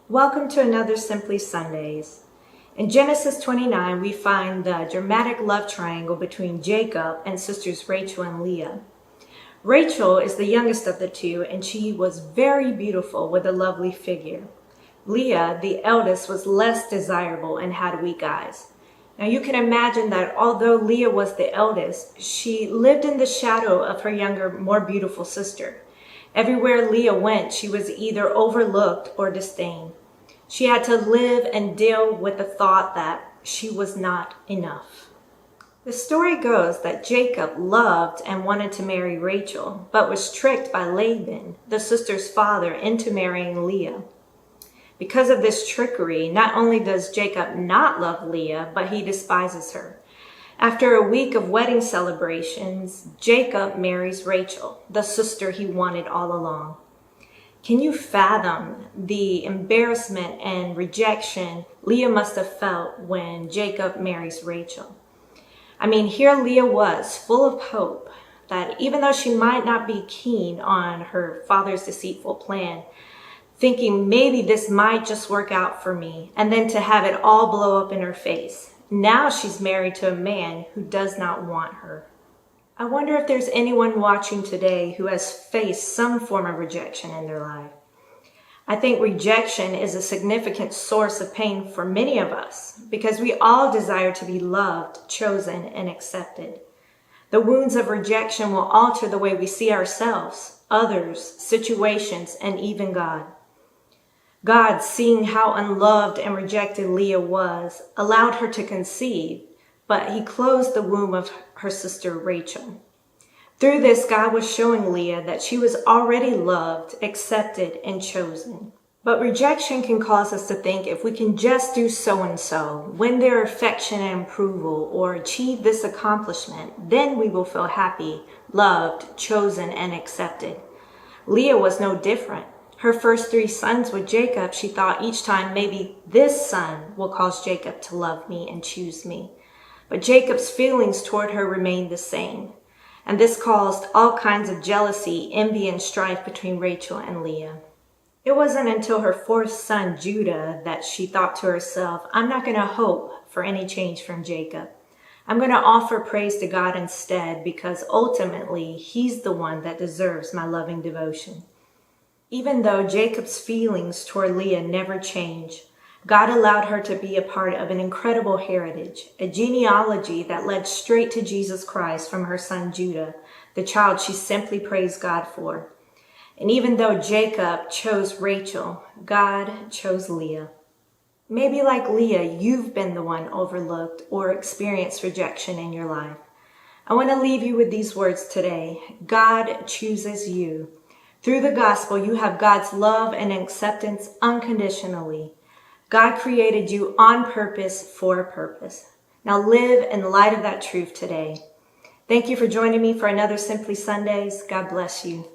Welcome to another Simply Sundays. In Genesis 29, we find the dramatic love triangle between Jacob and sisters Rachel and Leah. Rachel is the youngest of the two, and she was very beautiful with a lovely figure. Leah, the eldest, was less desirable and had weak eyes. Now you can imagine that although Leah was the eldest, she lived in the shadow of her younger, more beautiful sister. Everywhere Leah went, she was either overlooked or disdained. She had to live and deal with the thought that she was not enough. The story goes that Jacob loved and wanted to marry Rachel, but was tricked by Laban, the sister's father, into marrying Leah. Because of this trickery, not only does Jacob not love Leah, but he despises her. After a week of wedding celebrations, Jacob marries Rachel, the sister he wanted all along. Can you fathom the embarrassment and rejection Leah must have felt when Jacob marries Rachel? I mean, here Leah was, full of hope that even though she might not be keen on her father's deceitful plan, thinking maybe this might just work out for me, and then to have it all blow up in her face. Now she's married to a man who does not want her. I wonder if there's anyone watching today who has faced some form of rejection in their life. I think rejection is a significant source of pain for many of us because we all desire to be loved, chosen, and accepted. The wounds of rejection will alter the way we see ourselves, others, situations, and even God. God, seeing how unloved and rejected Leah was, allowed her to conceive, but he closed the womb of her sister Rachel. Through this, God was showing Leah that she was already loved, accepted, and chosen. But rejection can cause us to think if we can just do so-and-so, win their affection and approval, or achieve this accomplishment, then we will feel happy, loved, chosen, and accepted. Leah was no different. Her first 3 sons with Jacob, she thought each time maybe this son will cause Jacob to love me and choose me. But Jacob's feelings toward her remained the same. And this caused all kinds of jealousy, envy, and strife between Rachel and Leah. It wasn't until her 4th son, Judah, that she thought to herself, I'm not going to hope for any change from Jacob. I'm going to offer praise to God instead because ultimately he's the one that deserves my loving devotion. Even though Jacob's feelings toward Leah never changed, God allowed her to be a part of an incredible heritage, a genealogy that led straight to Jesus Christ from her son Judah, the child she simply praised God for. And even though Jacob chose Rachel, God chose Leah. Maybe like Leah, you've been the one overlooked or experienced rejection in your life. I want to leave you with these words today. God chooses you. Through the gospel, you have God's love and acceptance unconditionally. God created you on purpose for a purpose. Now live in light of that truth today. Thank you for joining me for another Simply Sundays. God bless you.